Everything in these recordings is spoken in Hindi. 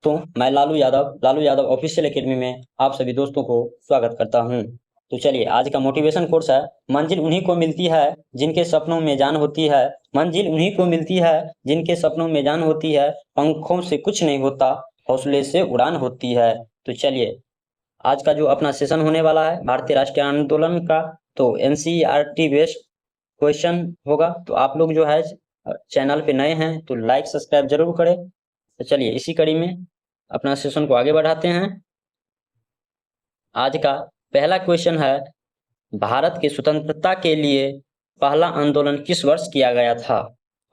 तो मैं लालू यादव ऑफिशियल एकेडमी में आप सभी दोस्तों को स्वागत करता हूं। तो चलिए, आज का मोटिवेशन कोर्स है, मंजिल उन्हीं को मिलती है जिनके सपनों में जान होती है। मंजिल उन्हीं को मिलती है जिनके सपनों में जान होती है। पंखों से कुछ नहीं होता, हौसले से उड़ान होती है। तो चलिए, आज का जो अपना सेशन होने वाला है भारतीय राष्ट्रीय आंदोलन का, तो एनसीईआरटी बेस्ड क्वेश्चन होगा। तो आप लोग जो है चैनल पे नए हैं तो लाइक सब्सक्राइब जरूर करें। तो चलिए, इसी कड़ी में अपना सेशन को आगे बढ़ाते हैं। आज का पहला क्वेश्चन है, भारत की स्वतंत्रता के लिए पहला आंदोलन किस वर्ष किया गया था?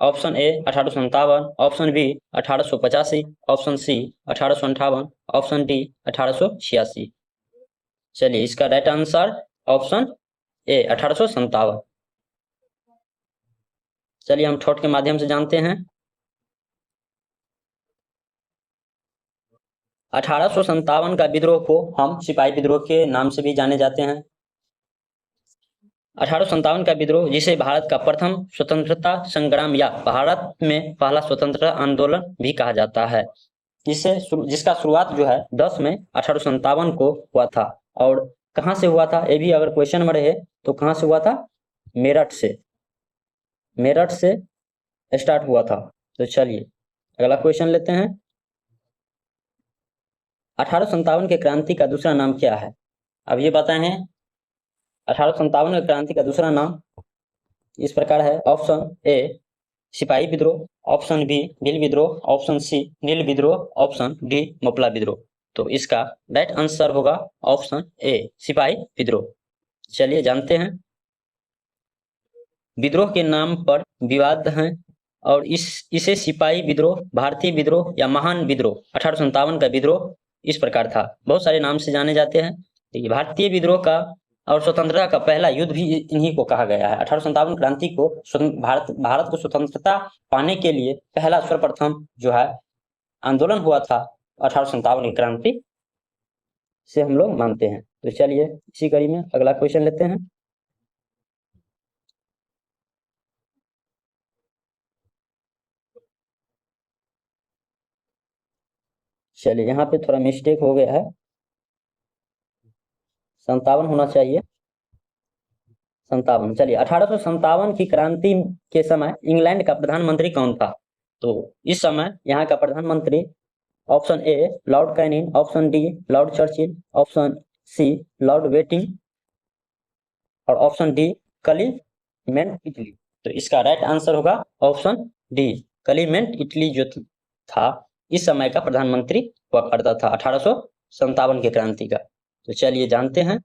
Option A 1857, option B 1885, option C 1858, option D 1886। चलिए, इसका राइट आंसर ऑप्शन ए 1857। चलिए, हम थॉट के माध्यम से जानते हैं। 1857 का विद्रोह को हम सिपाही विद्रोह के नाम से भी जाने जाते हैं। 1857 का विद्रोह, जिसे भारत का प्रथम स्वतंत्रता संग्राम या भारत में पहला स्वतंत्रता आंदोलन भी कहा जाता है, जिसका शुरुआत जो है 10 मई 1857 को हुआ था। और कहां से हुआ था, ये भी अगर क्वेश्चन में रहे तो कहां से हुआ था? मेरठ से स्टार्ट हुआ था। तो चलिए, अगला क्वेश्चन लेते हैं। 1857 के क्रांति का दूसरा नाम क्या है? अब ये बताए हैं। 1857 के क्रांति का दूसरा नाम इस प्रकार है। ऑप्शन ए सिपाही विद्रोह, ऑप्शन बी भील विद्रोह, ऑप्शन सी नील विद्रोह, ऑप्शन डी मोपला विद्रोह। तो इसका राइट आंसर होगा ऑप्शन ए सिपाही विद्रोह। चलिए, जानते हैं। विद्रोह के नाम पर विवाद हैं और इसे सिपाही विद्रोह, भारतीय विद्रोह या महान विद्रोह, 1857 का विद्रोह इस प्रकार था। बहुत सारे नाम से जाने जाते हैं। देखिए, भारतीय विद्रोह का और स्वतंत्रता का पहला युद्ध भी इन्हीं को कहा गया है। 1857 क्रांति को भारत को स्वतंत्रता पाने के लिए पहला सर्वप्रथम जो है आंदोलन हुआ था 1857 की क्रांति से हम लोग मानते हैं। तो चलिए, इसी कड़ी में अगला क्वेश्चन लेते हैं। चलिए, यहाँ पे थोड़ा मिस्टेक हो गया है, 57 होना चाहिए, 57। चलिए, 1857 की क्रांति के समय इंग्लैंड का प्रधानमंत्री कौन था? तो इस समय यहाँ का प्रधानमंत्री option A Lord Canning, option D Lord Churchill, option C Lord Waiting और ऑप्शन डी क्लीमेंट इटली। तो इसका राइट आंसर होगा ऑप्शन डी क्लीमेंट इटली जो था इस समय का प्रधानमंत्री हुआ करता था 1857 के क्रांति का। तो चलिए, जानते हैं।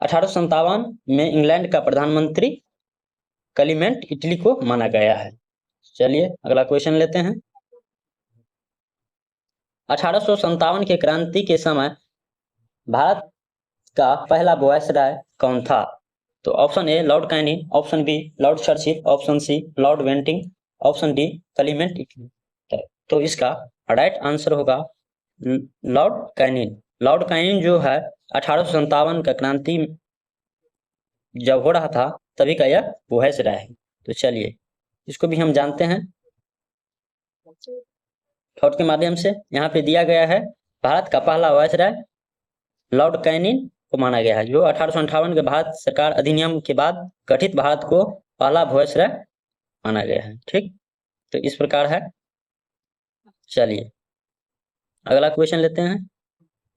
1857 में इंग्लैंड का प्रधानमंत्री क्लीमेंट इटली को माना गया है। चलिए, अगला क्वेश्चन लेते हैं। 1857 के क्रांति के समय भारत का पहला वायसराय कौन था? तो option A Lord Canning, option B Lord Churchill, option C Lord Venting, option D Clement Attlee. तो इसका राइट आंसर होगा लॉर्ड कैनिंग। लॉर्ड कैनिंग जो है 1857 का क्रांति जब हो रहा था तभी का यह वायसराय है। तो चलिए, इसको भी हम जानते हैं थॉट के माध्यम से। यहाँ पे दिया गया है, भारत का पहला वायसराय लॉर्ड कैनिंग को माना गया है, जो 1858 के भारत सरकार अधिनियम के बाद गठित भारत को पहला वायसराय माना गया है। ठीक, तो इस प्रकार है। चलिए, अगला क्वेश्चन लेते हैं।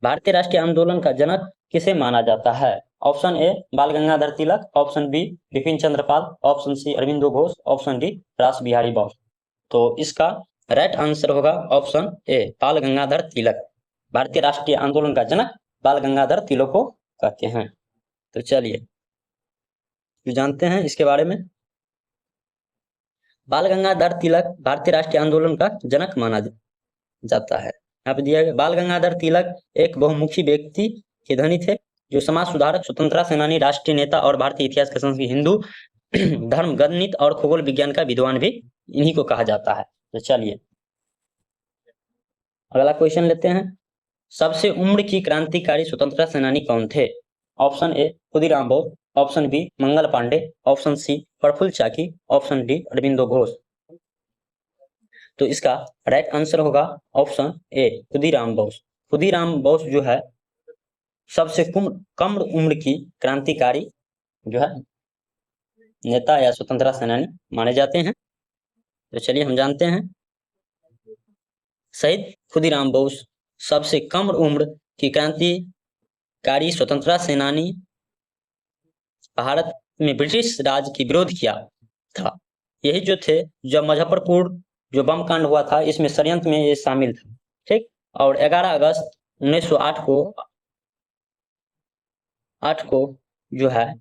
भारतीय राष्ट्रीय आंदोलन का जनक किसे माना जाता है? Option A Bal Gangadhar Tilak, option B Bipin Chandra Pal, option C Aurobindo Ghosh, option D Ras Bihari Bose. तो इसका राइट आंसर होगा ऑप्शन ए बाल गंगाधर तिलक। भारतीय राष्ट्रीय आंदोलन का जनक बाल गंगाधर तिलक को कहते हैं। तो चलिए, जानते हैं इसके बारे में। बाल गंगाधर तिलक भारतीय राष्ट्रीय आंदोलन का जनक माना जाता है। यहाँ पे दिया गया, बाल गंगाधर तिलक एक बहुमुखी व्यक्ति के धनी थे, जो समाज सुधारक, स्वतंत्रता सेनानी, राष्ट्रीय नेता और भारतीय इतिहास के संस्कृत, हिंदू धर्म, गणित और खगोल विज्ञान का विद्वान भी इन्हीं को कहा जाता है। तो चलिए, अगला क्वेश्चन लेते हैं। सबसे उम्र की क्रांतिकारी स्वतंत्रता सेनानी कौन थे? Option A Khudiram Bose, option B Mangal Pandey, option C Prafulla Chaki, option D Aurobindo Ghosh. तो इसका राइट आंसर होगा ऑप्शन ए, खुदीराम बोस। खुदीराम बोस जो है सबसे कम उम्र की क्रांतिकारी जो है नेता या स्वतंत्रता सेनानी माने जाते हैं। तो चलिए हम जानते हैं, शहीद खुदीराम बोस सबसे कम उम्र की क्रांतिकारी स्वतंत्रता सेनानी, भारत में ब्रिटिश राज के विरोध किया था। यही जो थे, जब मुजफ्फरपुर जो बम कांड हुआ था, इसमें षड्यंत्र में ये शामिल था, ठीक। और 11 अगस्त 1908 को जो है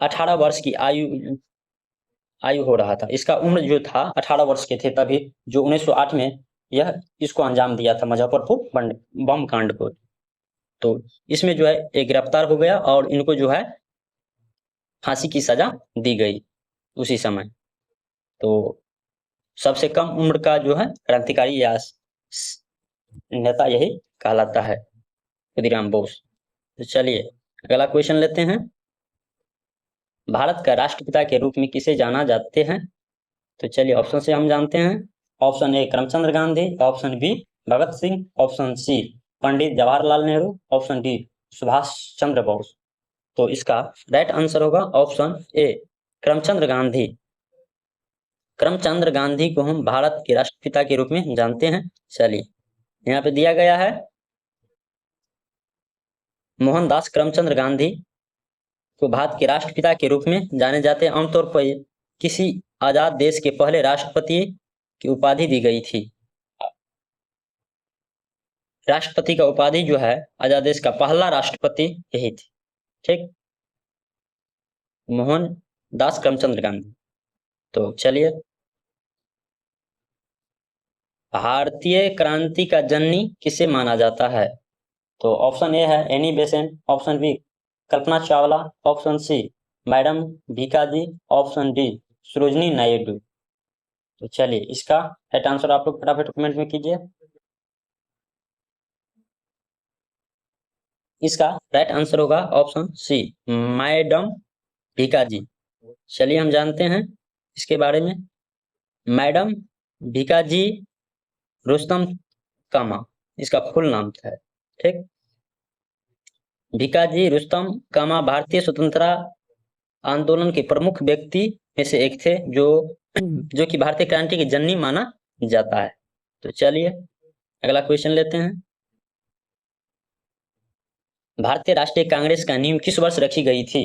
18 वर्ष की आयु हो रहा था। इसका उम्र जो था 18 वर्ष के थे तभी, जो 1908 में यह इसको अंजाम दिया था मुजफ्फरपुर बम कांड को। तो इसमें जो है एक गिरफ्तार हो गया और इनको जो है फांसी की सजा दी गई उसी समय। तो सबसे कम उम्र का जो है क्रांतिकारी या नेता यही कहलाता है, खुदीराम बोस। तो चलिए अगला क्वेश्चन लेते हैं। भारत का राष्ट्रपिता के रूप में किसे जाना जाते हैं? तो चलिए ऑप्शन से हम जानते हैं। Option A Karamchand Gandhi, option B Bhagat Singh, option C Pandit Jawaharlal Nehru, option D Subhash Chandra Bose. तो इसका राइट आंसर होगा ऑप्शन ए, करमचंद गांधी। करमचंद गांधी को हम भारत के राष्ट्रपिता के रूप में जानते हैं। चलिए यहाँ पे दिया गया है, मोहनदास करमचंद गांधी को भारत के राष्ट्रपिता के रूप में जाने जाते हैं। आमतौर पर किसी आजाद देश के पहले राष्ट्रपति की उपाधि दी गई थी। राष्ट्रपति का उपाधि जो है आजाद देश का पहला राष्ट्रपति यही थी, ठीक, मोहनदास करमचंद गांधी। तो चलिए, भारतीय क्रांति का जननी किसे माना जाता है? तो ऑप्शन ए है Annie Besant, option B Kalpana Chawla, option C madam Bhikaji, option D Sarojini Naidu. तो चलिए इसका राइट आंसर आप लोग फटाफट कमेंट में कीजिए। इसका राइट आंसर होगा ऑप्शन सी, मैडम भीकाजी। चलिए हम जानते हैं इसके बारे में। मैडम भीकाजी रुस्तम कामा इसका फुल नाम है, ठीक। भीकाजी रुस्तम कामा भारतीय स्वतंत्रता आंदोलन के प्रमुख व्यक्ति में से एक थे, जो कि भारतीय क्रांति की जननी माना जाता है। तो चलिए अगला क्वेश्चन लेते हैं। भारतीय राष्ट्रीय कांग्रेस का नींव किस वर्ष रखी गई थी?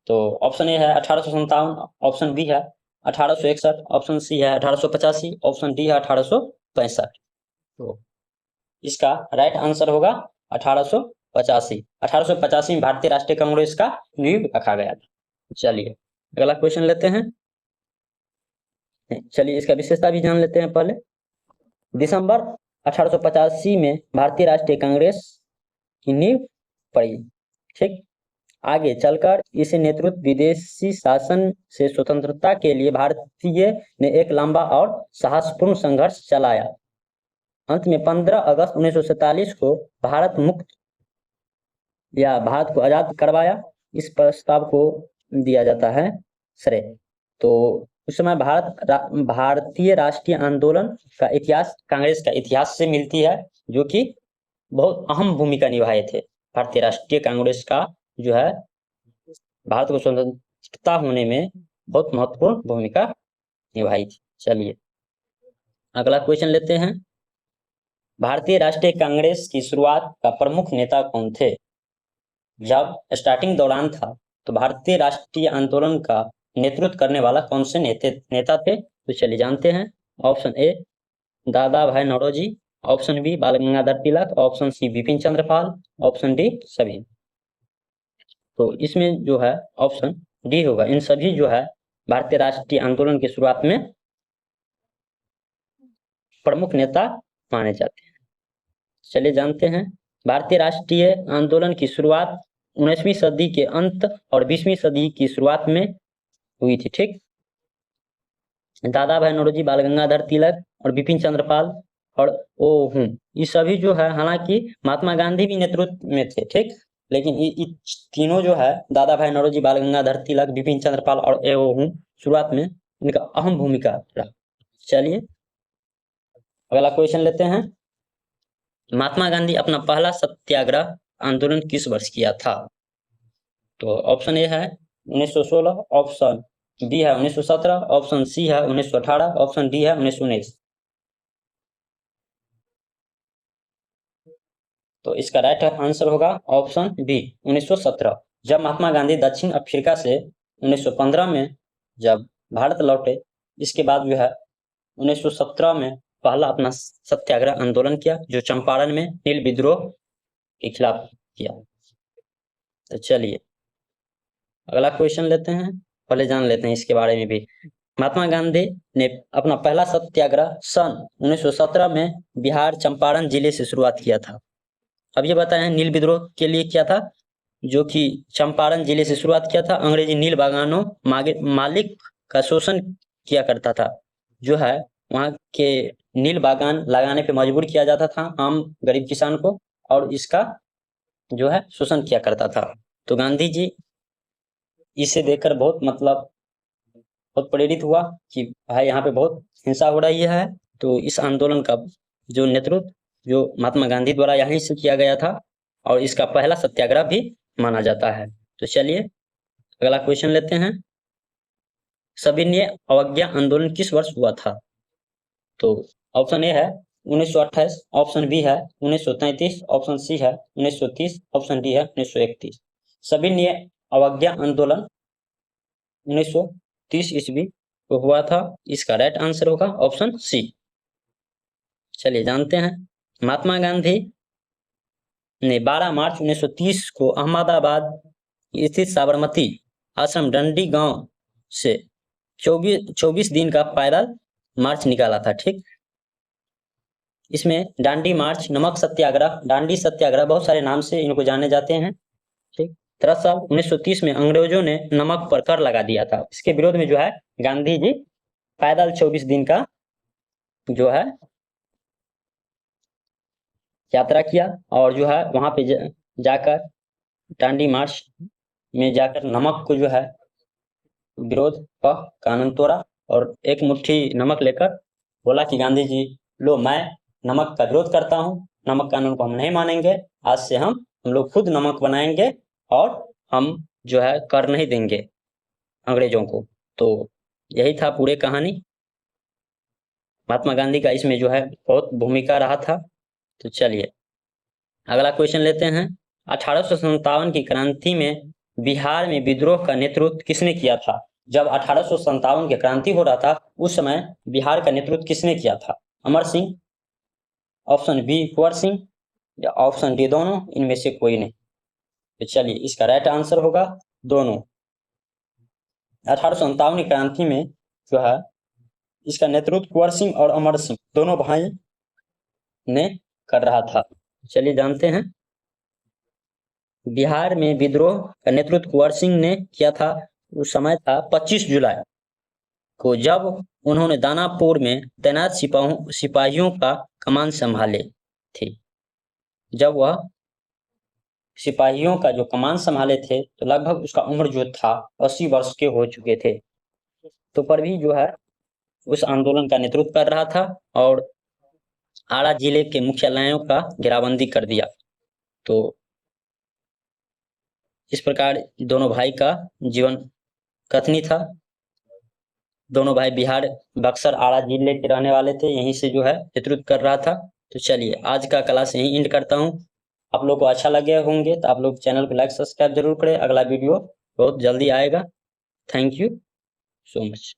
तो ऑप्शन ए है 1857, ऑप्शन बी है 1861, ऑप्शन सी है 1885, ऑप्शन डी है 1865। तो इसका राइट आंसर होगा 1885। 1885 में भारतीय राष्ट्रीय कांग्रेस का नींव रखा गया था। चलिए अगला क्वेश्चन लेते हैं। चलिए इसका विशेषता भी जान लेते हैं पहले। दिसंबर 1885 में भारतीय राष्ट्रीय कांग्रेस की नींव पड़ी, ठीक। आगे चलकर इसे नेतृत्व विदेशी शासन से स्वतंत्रता के लिए भारतीय ने एक लंबा और साहसपूर्ण संघर्ष चलाया। अंत में 15 अगस्त 1947 को भारत मुक्त या भारत को आजाद करवाया। इस प्रस्ताव को दिया जाता है श्रेय। तो उस समय भारतीय राष्ट्रीय आंदोलन का इतिहास कांग्रेस का इतिहास से मिलती है, जो कि बहुत अहम भूमिका निभाए थे। भारतीय राष्ट्रीय कांग्रेस का जो है भारत को स्वतंत्रता होने में बहुत महत्वपूर्ण भूमिका निभाई थी। चलिए अगला क्वेश्चन लेते हैं। भारतीय राष्ट्रीय कांग्रेस की शुरुआत का प्रमुख नेता कौन थे? जब स्टार्टिंग दौरान था तो भारतीय राष्ट्रीय आंदोलन का नेतृत्व करने वाला कौन से नेता थे? तो चलिए जानते हैं। ऑप्शन ए दादा भाई नौरोजी, ऑप्शन बी बाल Gangadhar Tilak, option C Bipin Chandra Pal, option D सभी। तो इसमें जो है ऑप्शन डी होगा। इन सभी जो है भारतीय राष्ट्रीय आंदोलन की शुरुआत में प्रमुख नेता माने जाते हैं। चलिए जानते हैं। भारतीय राष्ट्रीय आंदोलन की शुरुआत 19वीं सदी के अंत और 20वीं सदी की शुरुआत में हुई थी, ठीक। दादा भाई नौरोजी, बाल गंगाधर तिलक और बिपिन चंद्र पाल और ये सभी जो है, हालांकि महात्मा गांधी भी नेतृत्व में थे, ठीक, लेकिन ये तीनों जो है दादा भाई नौरोजी, बाल गंगाधर तिलक, बिपिन चंद्र पाल और शुरुआत में इनका अहम भूमिका रहा। चलिए अगला क्वेश्चन लेते हैं। महात्मा गांधी अपना पहला सत्याग्रह आंदोलन किस वर्ष किया था? तो ऑप्शन ए है 1916, ऑप्शन बी है 1917, ऑप्शन सी है 1918, ऑप्शन डी है 1919। तो इसका राइट आंसर होगा ऑप्शन बी 1917। जब महात्मा गांधी दक्षिण अफ्रीका से 1915 में जब भारत लौटे, इसके बाद जो है 1917 में पहला अपना सत्याग्रह आंदोलन किया, जो चंपारण में नील विद्रोह के खिलाफ किया। तो चलिए अगला क्वेश्चन लेते हैं, पहले जान लेते हैं इसके बारे में भी। महात्मा गांधी ने अपना पहला सत्याग्रह सन 1917 में बिहार चंपारण जिले से शुरुआत किया था। अब ये बताएं नील विद्रोह के लिए किया था, जो कि चंपारण जिले से शुरुआत किया था। अंग्रेजी नील बागानों मालिक का शोषण किया करता था, जो है वहाँ के नील बागान लगाने पे मजबूर किया जाता था आम गरीब किसान को, और इसका जो है शोषण किया करता था। तो गांधी जी इसे देखकर बहुत प्रेरित हुआ कि भाई यहाँ पे बहुत हिंसा हो रही है। तो इस आंदोलन का जो नेतृत्व जो महात्मा गांधी द्वारा यहीं से किया गया था, और इसका पहला सत्याग्रह भी माना जाता है। तो चलिए अगला क्वेश्चन लेते हैं। सविनय अवज्ञा आंदोलन किस वर्ष हुआ था? तो ऑप्शन ए है 1928, ऑप्शन बी है 1933, ऑप्शन सी है 1930, ऑप्शन डी है 1931। सविनय अवज्ञा आंदोलन 1930 ईस्वी को हुआ था। इसका राइट आंसर होगा ऑप्शन सी। चलिए जानते हैं। महात्मा गांधी ने 12 मार्च 1930 को अहमदाबाद स्थित साबरमती आश्रम डंडी गांव से 24 दिन का पैदल मार्च निकाला था। ठीक, इसमें डांडी मार्च, नमक सत्याग्रह, डांडी सत्याग्रह, बहुत सारे नाम से इनको जाने जाते हैं। ठीक, दरअसल 1930 में अंग्रेजों ने नमक पर कर लगा दिया था। इसके विरोध में जो है गांधी जी पैदल 24 दिन का जो है यात्रा किया, और जो है वहां पे जाकर डांडी मार्च में जाकर नमक को जो है विरोध का कानून तोड़ा, और एक मुट्ठी नमक लेकर बोला कि गांधी जी लो, मैं नमक का विरोध करता हूँ, नमक कानून को हम नहीं मानेंगे, आज से हम लोग खुद नमक बनाएंगे और हम जो है कर नहीं देंगे अंग्रेजों को। तो यही था पूरे कहानी। महात्मा गांधी का इसमें जो है बहुत भूमिका रहा था। तो चलिए अगला क्वेश्चन लेते हैं। 1857 की क्रांति में बिहार में विद्रोह का नेतृत्व किसने किया था? जब 1857 की क्रांति हो रहा था, उस समय बिहार का नेतृत्व किसने किया था? अमर सिंह, ऑप्शन बी कुंवर सिंह, या ऑप्शन डी दोनों, इनमें से कोई नहीं। तो चलिए इसका राइट आंसर होगा दोनों। 1857 की क्रांति में जो है इसका नेतृत्व कुंवर सिंह और अमर सिंह दोनों भाई ने कर रहा था। चलिए जानते हैं। बिहार में विद्रोह का नेतृत्व कुंवर सिंह ने किया था। उस समय था 25 जुलाई को, जब उन्होंने दानापुर में तैनात सिपाहियों का कमान संभाले थे। जब वह सिपाहियों का जो कमान संभाले थे, तो लगभग उसका उम्र जो था 80 वर्ष के हो चुके थे। तो पर भी जो है उस आंदोलन का नेतृत्व कर रहा था, और आरा जिले के मुख्यालयों का घेराबंदी कर दिया। तो इस प्रकार दोनों भाई का जीवन कथनी था। दोनों भाई बिहार बक्सर आरा जिले के रहने वाले थे, यहीं से जो है नेतृत्व कर रहा था। तो चलिए आज का क्लास यहीं एंड करता हूँ। आप लोग को अच्छा लगे होंगे तो आप लोग चैनल को लाइक सब्सक्राइब जरूर करें। अगला वीडियो बहुत जल्दी आएगा। Thank you so much.